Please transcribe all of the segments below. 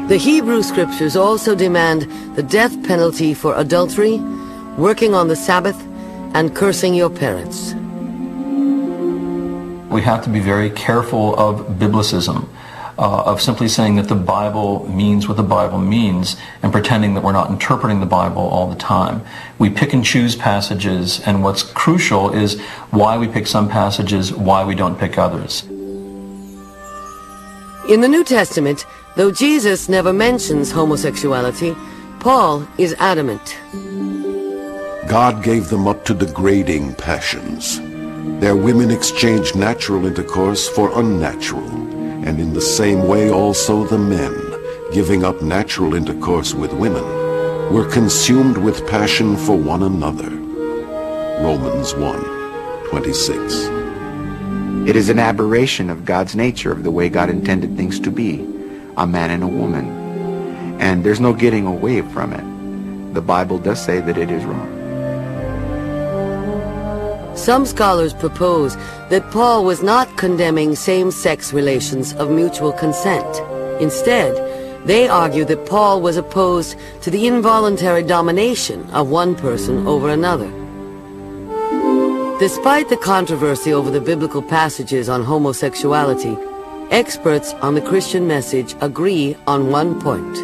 The Hebrew Scriptures also demand the death penalty for adultery, working on the Sabbath, and cursing your parents. We have to be very careful of biblicism, of simply saying that the Bible means what the Bible means and pretending that we're not interpreting the Bible all the time. We pick and choose passages, and what's crucial is why we pick some passages, why we don't pick others. In the New Testament, though Jesus never mentions homosexuality, Paul is adamant. God gave them up to degrading passions. Their women exchanged natural intercourse for unnatural, and in the same way also the men, giving up natural intercourse with women, were consumed with passion for one another. Romans 1:26. It is an aberration of God's nature, of the way God intended things to be, a man and a woman. And there's no getting away from it. The Bible does say that it is wrong. Some scholars propose that Paul was not condemning same-sex relations of mutual consent. Instead, they argue that Paul was opposed to the involuntary domination of one person over another. Despite the controversy over the biblical passages on homosexuality, experts on the Christian message agree on one point.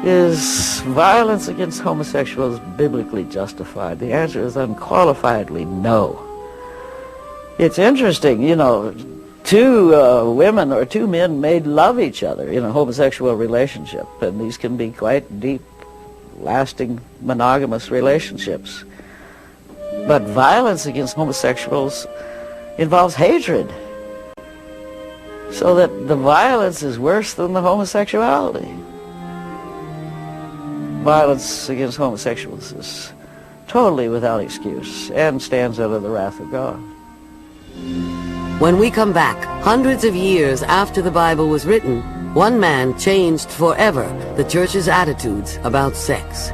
Is violence against homosexuals biblically justified? The answer is unqualifiedly no. It's interesting, you know, two women or two men may love each other in a homosexual relationship, and these can be quite deep, lasting, monogamous relationships. But violence against homosexuals involves hatred, so that the violence is worse than the homosexuality. Violence against homosexuals is totally without excuse and stands under the wrath of God. When we come back, hundreds of years after the Bible was written, one man changed forever the church's attitudes about sex.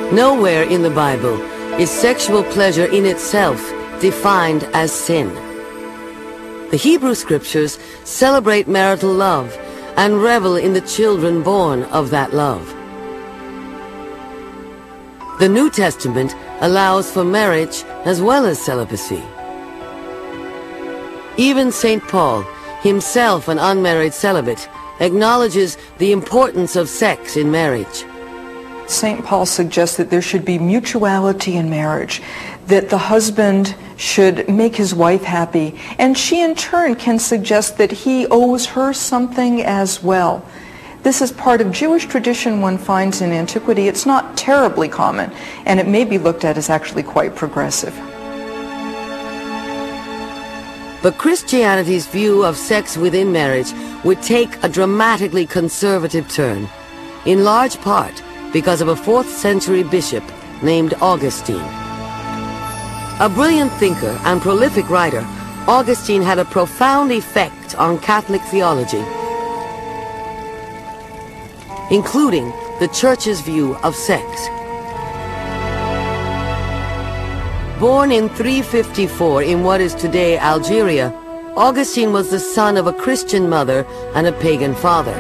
Nowhere in the Bible is sexual pleasure in itself defined as sin. The Hebrew Scriptures celebrate marital love and revel in the children born of that love. The New Testament allows for marriage as well as celibacy. Even St. Paul, himself an unmarried celibate, acknowledges the importance of sex in marriage. St. Paul suggests that there should be mutuality in marriage, that the husband should make his wife happy, and she in turn can suggest that he owes her something as well. This is part of Jewish tradition one finds in antiquity. It's not terribly common, and it may be looked at as actually quite progressive. But Christianity's view of sex within marriage would take a dramatically conservative turn, in large part because of a 4th century bishop named Augustine. A brilliant thinker and prolific writer, Augustine had a profound effect on Catholic theology, including the Church's view of sex. Born in 354 in what is today Algeria, Augustine was the son of a Christian mother and a pagan father.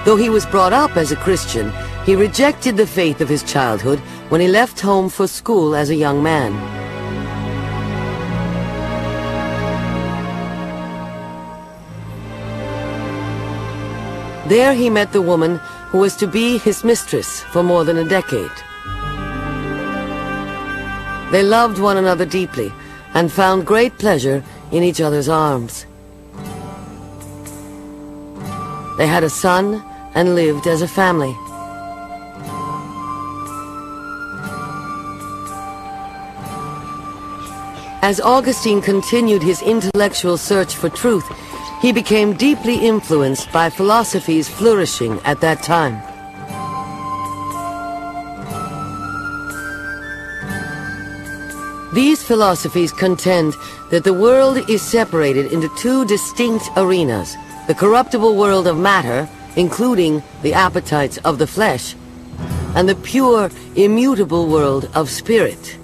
Though he was brought up as a Christian, he rejected the faith of his childhood when he left home for school as a young man. There he met the woman who was to be his mistress for more than a decade. They loved one another deeply and found great pleasure in each other's arms. They had a son and lived as a family. As Augustine continued his intellectual search for truth, he became deeply influenced by philosophies flourishing at that time. These philosophies contend that the world is separated into two distinct arenas: the corruptible world of matter, including the appetites of the flesh, and the pure, immutable world of spirit.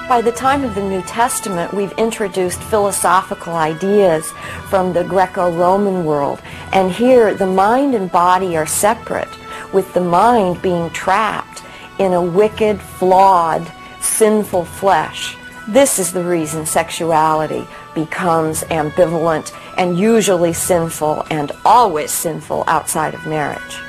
By the time of the New Testament, we've introduced philosophical ideas from the Greco-Roman world, and here the mind and body are separate, with the mind being trapped in a wicked, flawed, sinful flesh. This is the reason sexuality becomes ambivalent and usually sinful and always sinful outside of marriage.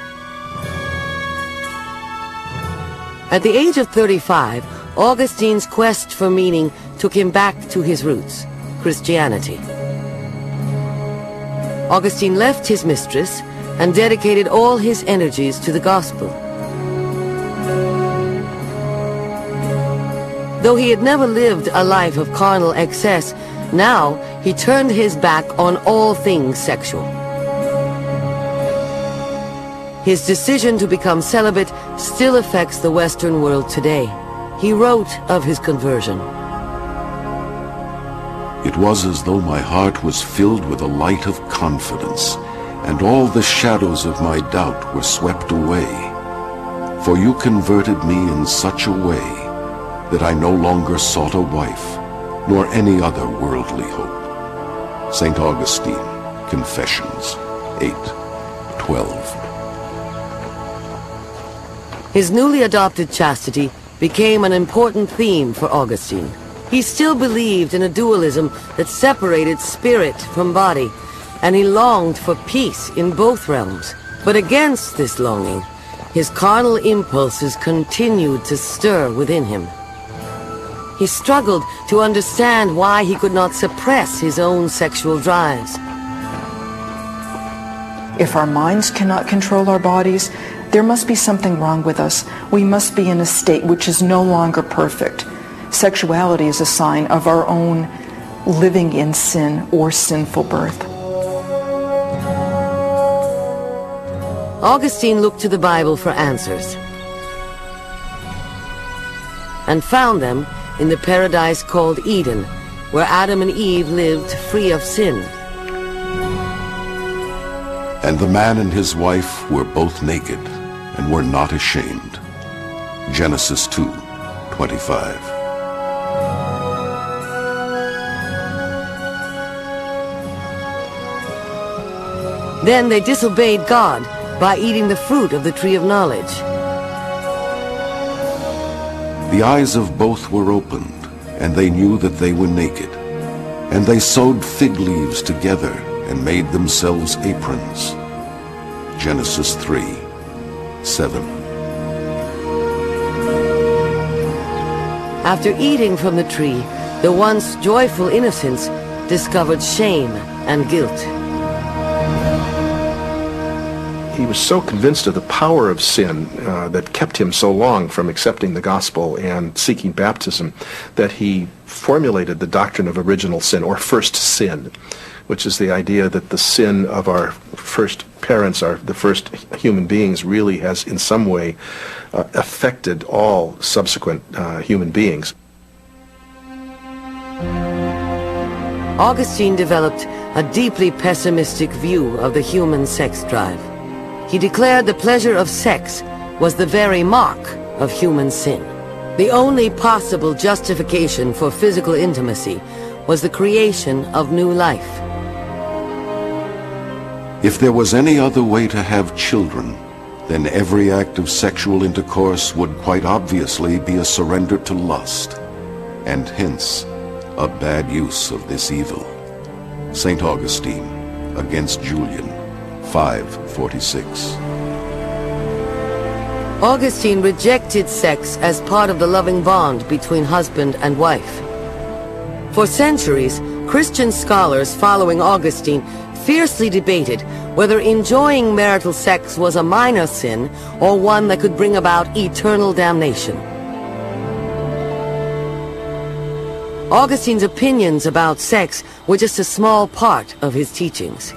At the age of 35, Augustine's quest for meaning took him back to his roots, Christianity. Augustine left his mistress and dedicated all his energies to the gospel. Though he had never lived a life of carnal excess, now he turned his back on all things sexual. His decision to become celibate still affects the Western world today. He wrote of his conversion. It was as though my heart was filled with a light of confidence, and all the shadows of my doubt were swept away. For you converted me in such a way that I no longer sought a wife, nor any other worldly hope. St. Augustine, Confessions 8:12. His newly adopted chastity became an important theme for Augustine. He still believed in a dualism that separated spirit from body, and he longed for peace in both realms. But against this longing, his carnal impulses continued to stir within him. He struggled to understand why he could not suppress his own sexual drives. If our minds cannot control our bodies, there must be something wrong with us. We must be in a state which is no longer perfect. Sexuality is a sign of our own living in sin or sinful birth. Augustine looked to the Bible for answers and found them in the paradise called Eden, where Adam and Eve lived free of sin. And the man and his wife were both naked and were not ashamed. Genesis 2:25. Then they disobeyed God by eating the fruit of the tree of knowledge. The eyes of both were opened, and they knew that they were naked. And they sewed fig leaves together and made themselves aprons. Genesis 3:7. After eating from the tree, the once joyful innocents discovered shame and guilt. He was so convinced of the power of sin that kept him so long from accepting the gospel and seeking baptism that he formulated the doctrine of original sin, or first sin, which is the idea that the sin of our first parents, the first human beings, really has in some way affected all subsequent human beings. Augustine developed a deeply pessimistic view of the human sex drive. He declared the pleasure of sex was the very mark of human sin. The only possible justification for physical intimacy was the creation of new life. If there was any other way to have children, then every act of sexual intercourse would quite obviously be a surrender to lust, and hence a bad use of this evil. St. Augustine, Against Julian, 5:46. Augustine rejected sex as part of the loving bond between husband and wife. For centuries, Christian scholars following Augustine fiercely debated whether enjoying marital sex was a minor sin or one that could bring about eternal damnation. Augustine's opinions about sex were just a small part of his teachings.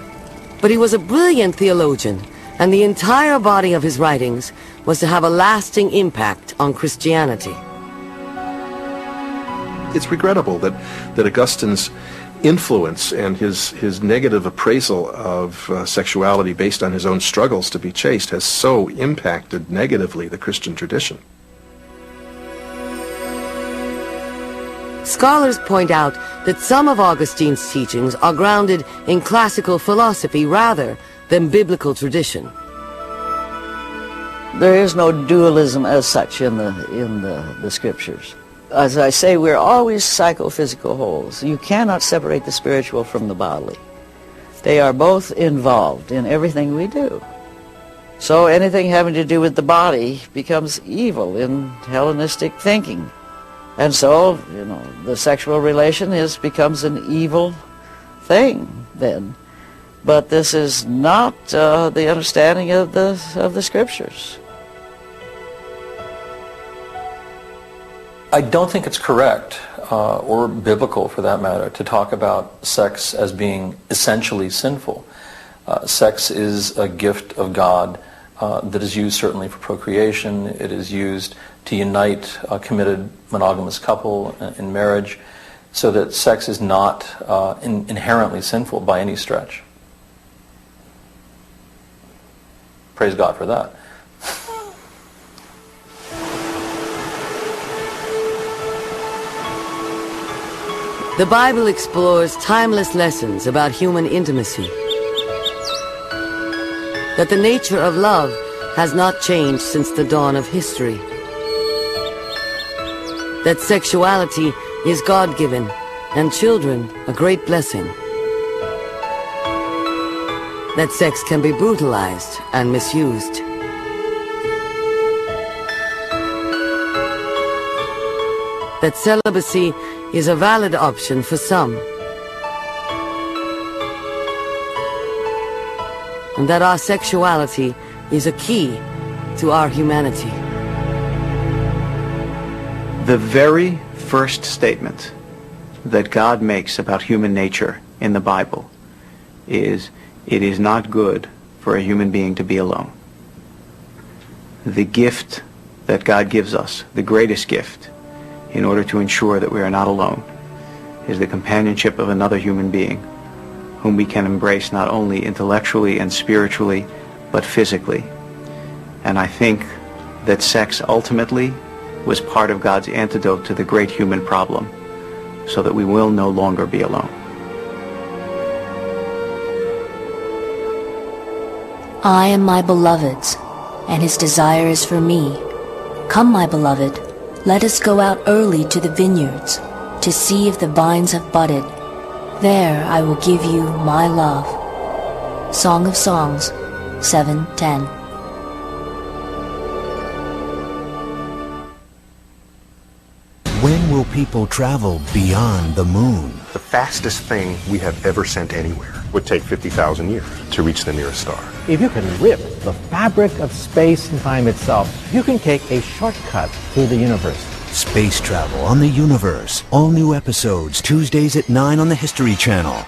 But he was a brilliant theologian, and the entire body of his writings was to have a lasting impact on Christianity. It's regrettable that Augustine's influence and his negative appraisal of sexuality based on his own struggles to be chaste has so impacted negatively the Christian tradition. Scholars point out that some of Augustine's teachings are grounded in classical philosophy rather than biblical tradition. There is no dualism as such in the scriptures. As I say, we're always psychophysical wholes. You cannot separate the spiritual from the bodily. They are both involved in everything we do. So anything having to do with the body becomes evil in Hellenistic thinking. And so, you know, the sexual relation becomes an evil thing then. But this is not the understanding of the scriptures. I don't think it's correct, or biblical for that matter, to talk about sex as being essentially sinful. Sex is a gift of God that is used certainly for procreation. It is used to unite a committed monogamous couple in marriage, so that sex is not inherently sinful by any stretch. Praise God for that. The Bible explores timeless lessons about human intimacy. That the nature of love has not changed since the dawn of history. That sexuality is God-given and children a great blessing. That sex can be brutalized and misused. That celibacy is a valid option for some. And that our sexuality is a key to our humanity. The very first statement that God makes about human nature in the Bible is, it is not good for a human being to be alone. The gift that God gives us, the greatest gift, in order to ensure that we are not alone, is the companionship of another human being whom we can embrace not only intellectually and spiritually, but physically. And I think that sex ultimately was part of God's antidote to the great human problem, so that we will no longer be alone. I am my beloved's, and his desire is for me. Come, my beloved, let us go out early to the vineyards, to see if the vines have budded. There I will give you my love. Song of Songs 7:10. When will people travel beyond the moon? The fastest thing we have ever sent anywhere would take 50,000 years to reach the nearest star. If you can rip the fabric of space and time itself, you can take a shortcut through the universe. Space travel on the universe. All new episodes Tuesdays at 9 on the History Channel.